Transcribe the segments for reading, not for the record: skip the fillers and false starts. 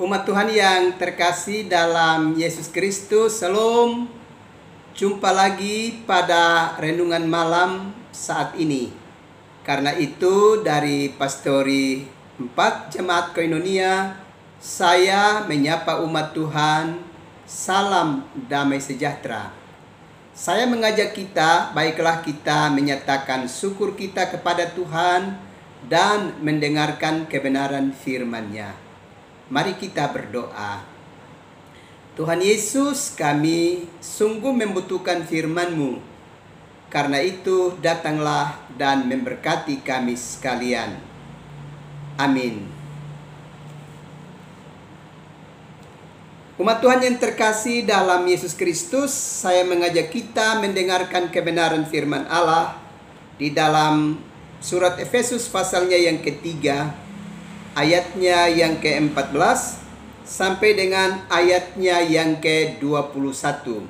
Umat Tuhan yang terkasih dalam Yesus Kristus, Shalom. Jumpa lagi pada renungan malam saat ini. Karena itu dari Pastori 4 Jemaat Koinonia, saya menyapa umat Tuhan, salam damai sejahtera. Saya mengajak kita, baiklah kita menyatakan syukur kita kepada Tuhan dan mendengarkan kebenaran firman-Nya. Mari kita berdoa. Tuhan Yesus, kami sungguh membutuhkan firman-Mu. Karena itu datanglah dan memberkati kami sekalian. Amin. Umat Tuhan yang terkasih dalam Yesus Kristus, saya mengajak kita mendengarkan kebenaran firman Allah di dalam surat Efesus pasalnya yang ketiga, ayatnya yang ke-14 sampai dengan ayatnya yang ke-21.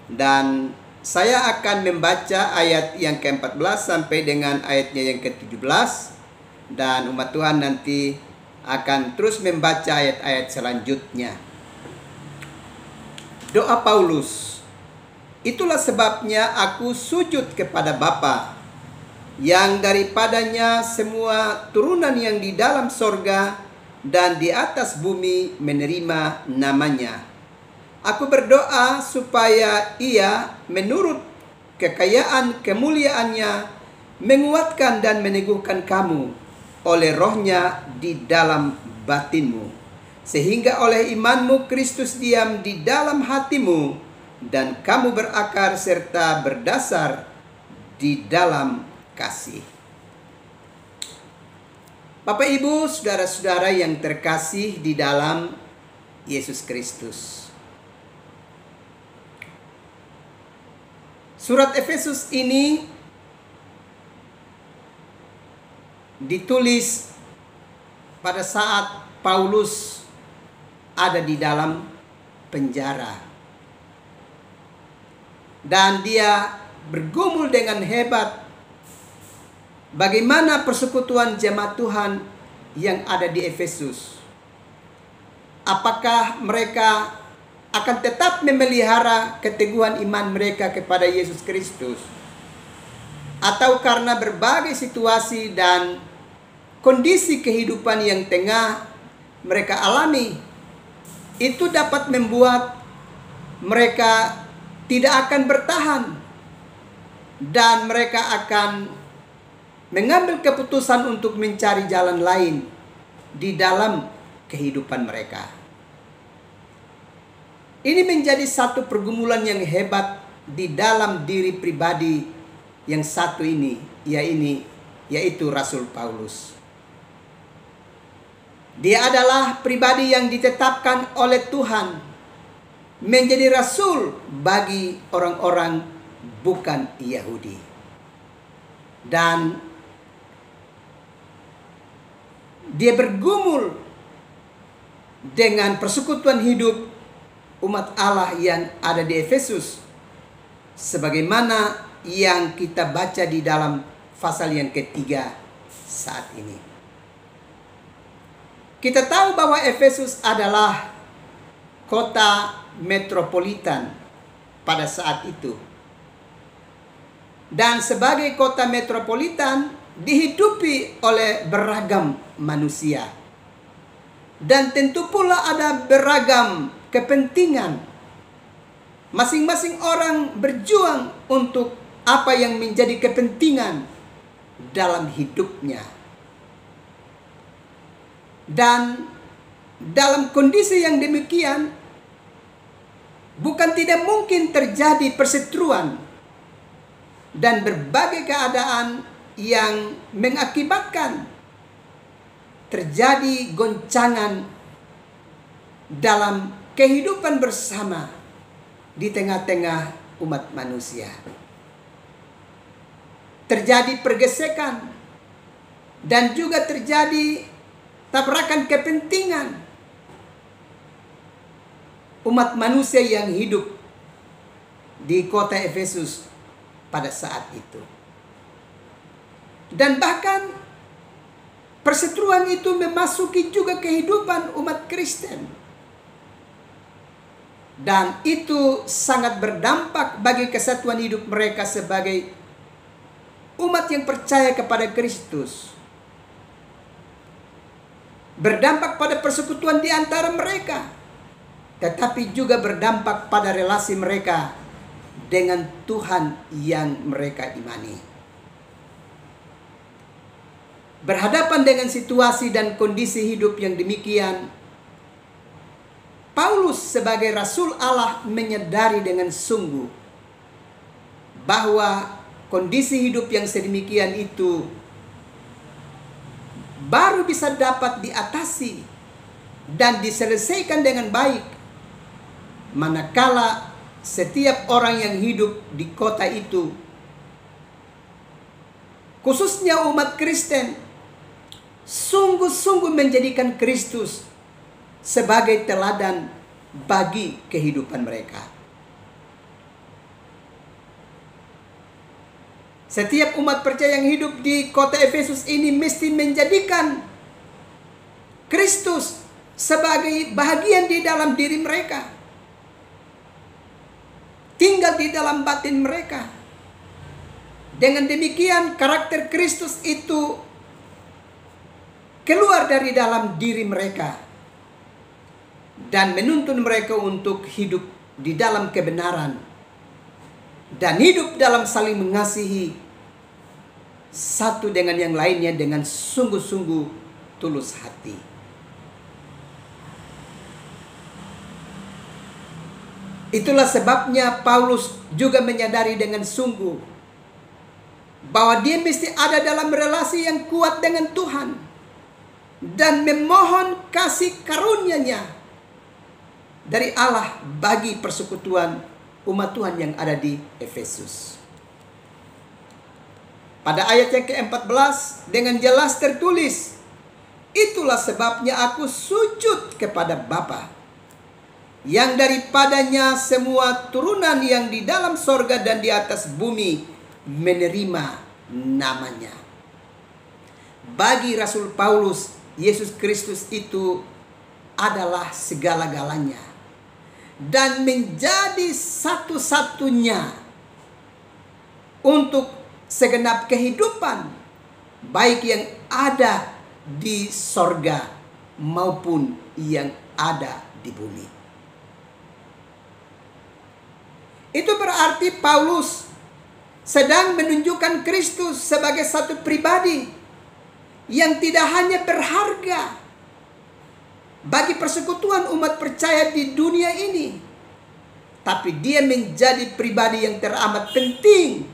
Dan saya akan membaca ayat yang ke-14 sampai dengan ayatnya yang ke-17. Dan umat Tuhan nanti akan terus membaca ayat-ayat selanjutnya. Doa Paulus. Itulah sebabnya aku sujud kepada Bapa, yang daripadanya semua turunan yang di dalam sorga dan di atas bumi menerima namanya. Aku berdoa supaya Ia menurut kekayaan kemuliaannya menguatkan dan meneguhkan kamu oleh Roh-Nya di dalam batinmu, sehingga oleh imanmu Kristus diam di dalam hatimu dan kamu berakar serta berdasar di dalam kasih. Bapak, Ibu, saudara-saudara yang terkasih di dalam Yesus Kristus. Surat Efesus ini ditulis pada saat Paulus ada di dalam penjara. Dan dia bergumul dengan hebat bagaimana persekutuan jemaat Tuhan yang ada di Efesus. Apakah mereka akan tetap memelihara keteguhan iman mereka kepada Yesus Kristus? Atau karena berbagai situasi dan kondisi kehidupan yang tengah mereka alami, itu dapat membuat mereka tidak akan bertahan dan mereka akan mengambil keputusan untuk mencari jalan lain di dalam kehidupan mereka. Ini menjadi satu pergumulan yang hebat di dalam diri pribadi yang satu ini, yaitu Rasul Paulus. Dia adalah pribadi yang ditetapkan oleh Tuhan menjadi rasul bagi orang-orang bukan Yahudi. Dan dia bergumul dengan persekutuan hidup umat Allah yang ada di Efesus, sebagaimana yang kita baca di dalam pasal yang ketiga saat ini. Kita tahu bahwa Efesus adalah kota metropolitan pada saat itu. Dan sebagai kota metropolitan dihidupi oleh beragam manusia. Dan tentu pula ada beragam kepentingan. Masing-masing orang berjuang untuk apa yang menjadi kepentingan dalam hidupnya. Dan dalam kondisi yang demikian, bukan tidak mungkin terjadi perseteruan dan berbagai keadaan yang mengakibatkan terjadi goncangan dalam kehidupan bersama di tengah-tengah umat manusia. Terjadi pergesekan dan juga terjadi tabrakan kepentingan umat manusia yang hidup di kota Efesus pada saat itu. Dan bahkan Perseteruan itu memasuki juga kehidupan umat Kristen. Dan itu sangat berdampak bagi kesatuan hidup mereka sebagai umat yang percaya kepada Kristus. Berdampak pada persekutuan di antara mereka, tetapi juga berdampak pada relasi mereka dengan Tuhan yang mereka imani. Berhadapan dengan situasi dan kondisi hidup yang demikian, Paulus sebagai Rasul Allah menyadari dengan sungguh bahwa kondisi hidup yang sedemikian itu baru bisa dapat diatasi dan diselesaikan dengan baik manakala setiap orang yang hidup di kota itu, khususnya umat Kristen, sungguh-sungguh menjadikan Kristus sebagai teladan bagi kehidupan mereka. Setiap umat percaya yang hidup di kota Efesus ini mesti menjadikan Kristus sebagai bahagian di dalam diri mereka, tinggal di dalam batin mereka. Dengan demikian karakter Kristus itu keluar dari dalam diri mereka dan menuntun mereka untuk hidup di dalam kebenaran dan hidup dalam saling mengasihi satu dengan yang lainnya dengan sungguh-sungguh tulus hati. Itulah sebabnya Paulus juga menyadari dengan sungguh bahwa dia mesti ada dalam relasi yang kuat dengan Tuhan dan memohon kasih karunia-Nya dari Allah bagi persekutuan umat Tuhan yang ada di Efesus. Pada ayat yang ke-14 dengan jelas tertulis, itulah sebabnya aku sujud kepada Bapa, yang daripadanya semua turunan yang di dalam sorga dan di atas bumi menerima namanya. Bagi Rasul Paulus, Yesus Kristus itu adalah segala-galanya dan menjadi satu-satunya untuk segenap kehidupan, baik yang ada di sorga maupun yang ada di bumi. Itu berarti Paulus sedang menunjukkan Kristus sebagai satu pribadi yang tidak hanya berharga bagi persekutuan umat percaya di dunia ini, tapi dia menjadi pribadi yang teramat penting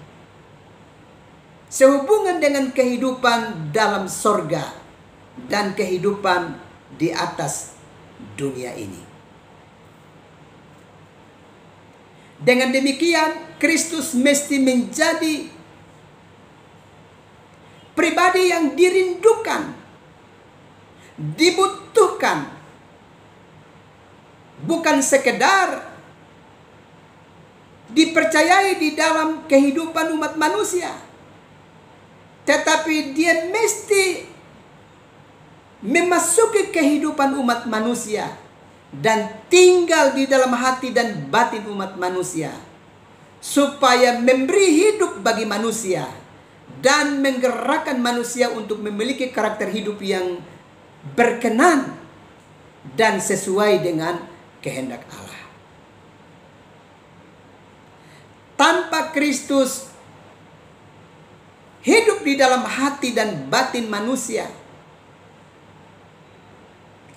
sehubungan dengan kehidupan dalam sorga dan kehidupan di atas dunia ini. Dengan demikian, Kristus mesti menjadi pribadi yang dirindukan, dibutuhkan, bukan sekedar dipercayai di dalam kehidupan umat manusia, tetapi dia mesti memasuki kehidupan umat manusia dan tinggal di dalam hati dan batin umat manusia, supaya memberi hidup bagi manusia dan menggerakkan manusia untuk memiliki karakter hidup yang berkenan dan sesuai dengan kehendak Allah. Tanpa Kristus hidup di dalam hati dan batin manusia,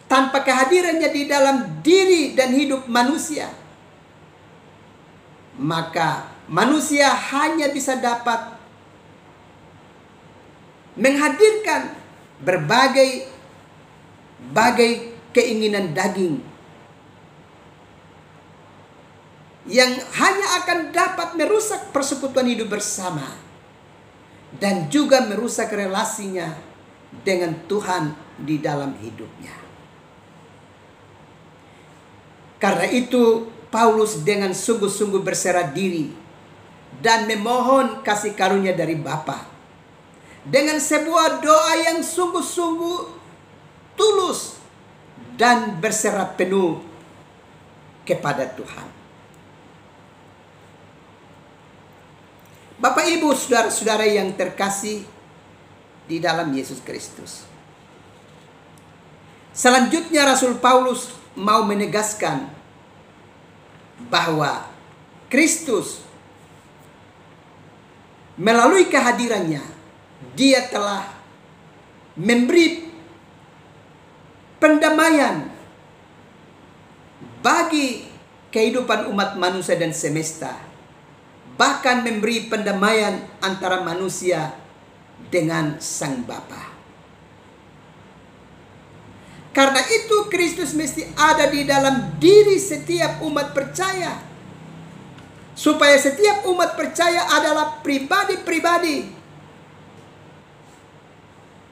tanpa kehadirannya di dalam diri dan hidup manusia, maka manusia hanya bisa dapat menghadirkan berbagai keinginan daging yang hanya akan dapat merusak persekutuan hidup bersama dan juga merusak relasinya dengan Tuhan di dalam hidupnya. Karena itu Paulus dengan sungguh-sungguh berserah diri dan memohon kasih karunia dari Bapa, dengan sebuah doa yang sungguh-sungguh tulus dan berserah penuh kepada Tuhan. Bapak, Ibu, saudara-saudara yang terkasih di dalam Yesus Kristus. Selanjutnya Rasul Paulus mau menegaskan bahwa Kristus melalui kehadirannya, Dia telah memberi pendamaian bagi kehidupan umat manusia dan semesta, bahkan memberi pendamaian antara manusia dengan Sang Bapa. Karena itu Kristus mesti ada di dalam diri setiap umat percaya, supaya setiap umat percaya adalah pribadi-pribadi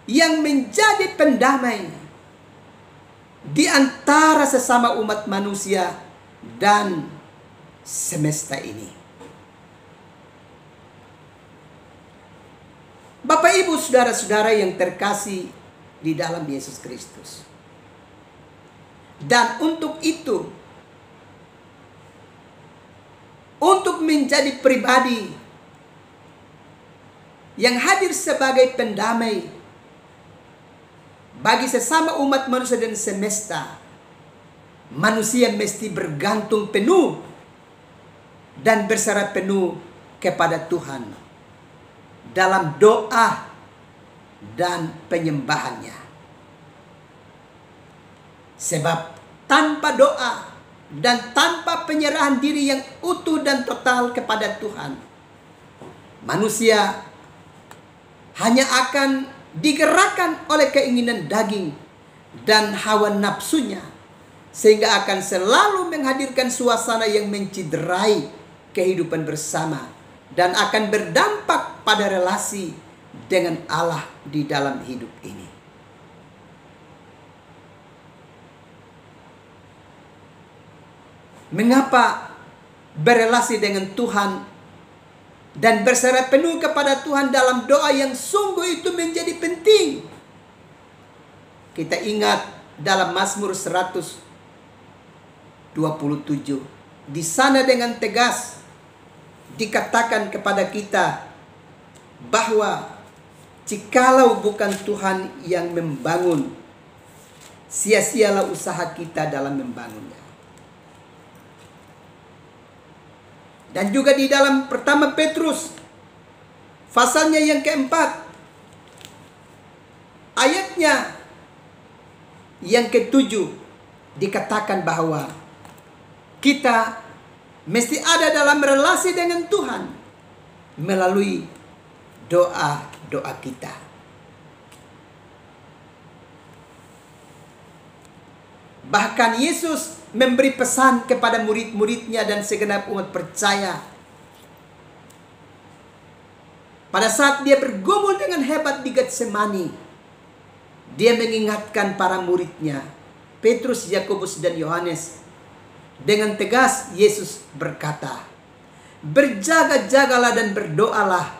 yang menjadi pendamai di antara sesama umat manusia dan semesta ini. Bapak, Ibu, saudara-saudara yang terkasih di dalam Yesus Kristus. Dan untuk itu, untuk menjadi pribadi yang hadir sebagai pendamai bagi sesama umat manusia dan semesta, manusia mesti bergantung penuh dan berserah penuh kepada Tuhan dalam doa dan penyembahannya. Sebab tanpa doa dan tanpa penyerahan diri yang utuh dan total kepada Tuhan, manusia hanya akan digerakkan oleh keinginan daging dan hawa nafsunya, sehingga akan selalu menghadirkan suasana yang menciderai kehidupan bersama dan akan berdampak pada relasi dengan Allah di dalam hidup ini. Mengapa berelasi dengan Tuhan dan berserah penuh kepada Tuhan dalam doa yang sungguh itu menjadi penting? Kita ingat dalam Mazmur 127. Di sana dengan tegas dikatakan kepada kita bahwa jikalau bukan Tuhan yang membangun, sia-sialah usaha kita dalam membangunnya. Dan juga di dalam pertama Petrus pasalnya yang keempat, ayatnya yang ketujuh, dikatakan bahwa kita mesti ada dalam relasi dengan Tuhan melalui doa-doa kita. Bahkan Yesus memberi pesan kepada murid-muridnya dan segenap umat percaya. Pada saat dia bergumul dengan hebat di Getsemani, dia mengingatkan para muridnya, Petrus, Yakobus, dan Yohanes. Dengan tegas Yesus berkata, berjaga-jagalah dan berdoalah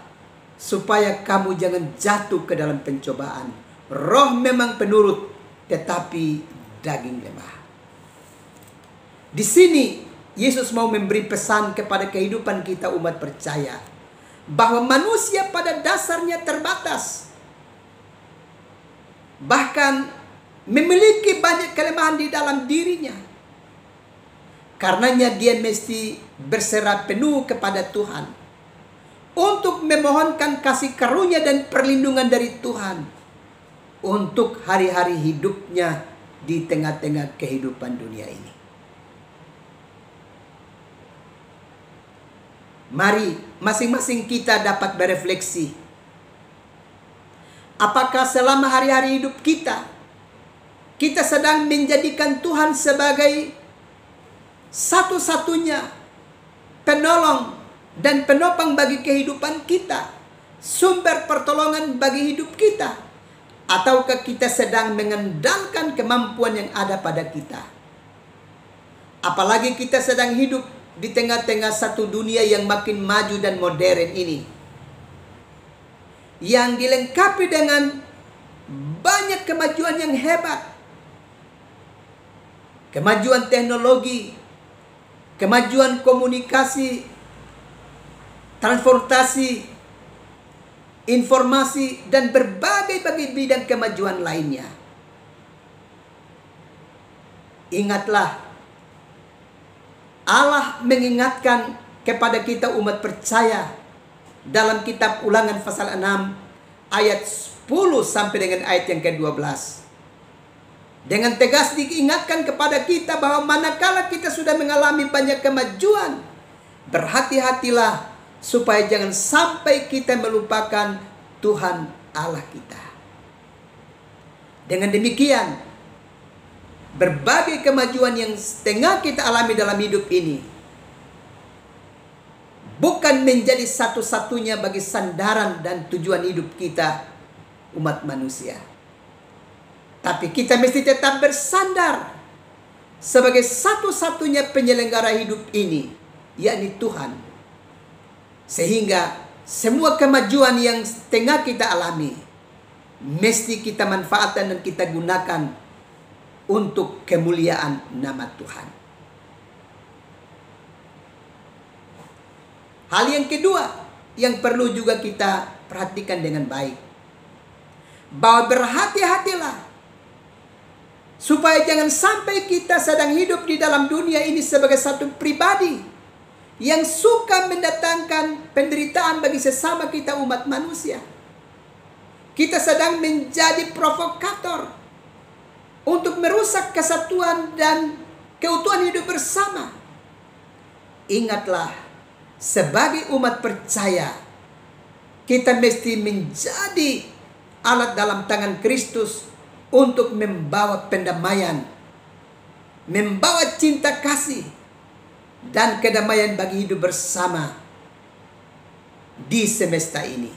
supaya kamu jangan jatuh ke dalam pencobaan. Roh memang penurut, tetapi daging lemah. Di sini Yesus mau memberi pesan kepada kehidupan kita umat percaya bahwa manusia pada dasarnya terbatas, bahkan memiliki banyak kelemahan di dalam dirinya. Karenanya dia mesti berserah penuh kepada Tuhan untuk memohonkan kasih karunia dan perlindungan dari Tuhan untuk hari-hari hidupnya di tengah-tengah kehidupan dunia ini. Mari masing-masing kita dapat berefleksi. Apakah selama hari-hari hidup kita sedang menjadikan Tuhan sebagai satu-satunya penolong dan penopang bagi kehidupan kita, sumber pertolongan bagi hidup kita? Ataukah kita sedang mengandalkan kemampuan yang ada pada kita? Apalagi kita sedang hidup di tengah-tengah satu dunia yang makin maju dan modern ini, yang dilengkapi dengan banyak kemajuan yang hebat. Kemajuan teknologi, kemajuan komunikasi, transportasi, informasi, dan berbagai bidang kemajuan lainnya. Ingatlah, Allah mengingatkan kepada kita umat percaya dalam kitab Ulangan pasal 6 ayat 10 sampai dengan ayat yang ke-12. Dengan tegas diingatkan kepada kita bahwa manakala kita sudah mengalami banyak kemajuan, berhati-hatilah supaya jangan sampai kita melupakan Tuhan Allah kita. Dengan demikian, berbagai kemajuan yang tengah kita alami dalam hidup ini bukan menjadi satu-satunya bagi sandaran dan tujuan hidup kita, umat manusia. Tapi kita mesti tetap bersandar sebagai satu-satunya penyelenggara hidup ini, yakni Tuhan. Sehingga semua kemajuan yang tengah kita alami mesti kita manfaatkan dan kita gunakan untuk kemuliaan nama Tuhan. Hal yang kedua yang perlu juga kita perhatikan dengan baik, bahwa berhati-hatilah supaya jangan sampai kita sedang hidup di dalam dunia ini sebagai satu pribadi yang suka mendatangkan penderitaan bagi sesama kita umat manusia. Kita sedang menjadi provokator untuk merusak kesatuan dan keutuhan hidup bersama. Ingatlah, sebagai umat percaya, kita mesti menjadi alat dalam tangan Kristus untuk membawa pendamaian, membawa cinta kasih, dan kedamaian bagi hidup bersama di semesta ini.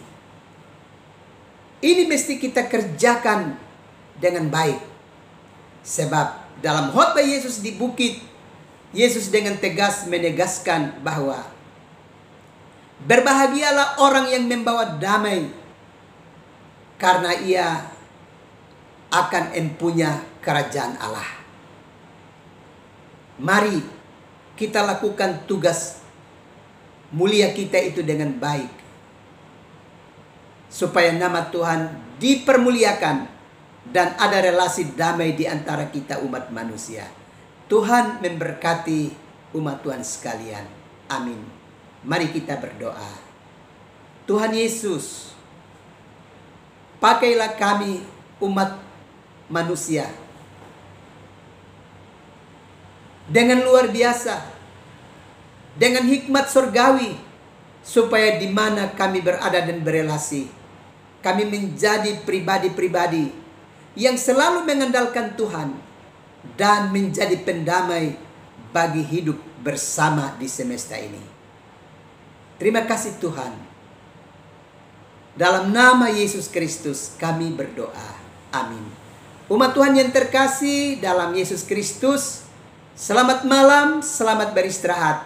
Ini mesti kita kerjakan dengan baik. Sebab dalam khotbah Yesus di bukit, Yesus dengan tegas menegaskan bahwa berbahagialah orang yang membawa damai, karena ia akan empunya kerajaan Allah. Mari kita lakukan tugas mulia kita itu dengan baik, supaya nama Tuhan dipermuliakan dan ada relasi damai di antara kita umat manusia. Tuhan memberkati umat Tuhan sekalian. Amin. Mari kita berdoa. Tuhan Yesus, pakailah kami umat manusia dengan luar biasa, dengan hikmat surgawi, supaya di mana kami berada dan berelasi, kami menjadi pribadi-pribadi yang selalu mengandalkan Tuhan dan menjadi pendamai bagi hidup bersama di semesta ini. Terima kasih Tuhan. Dalam nama Yesus Kristus kami berdoa. Amin. Umat Tuhan yang terkasih dalam Yesus Kristus, selamat malam, selamat beristirahat.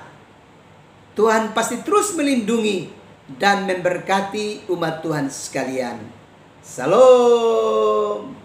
Tuhan pasti terus melindungi dan memberkati umat Tuhan sekalian. Salam.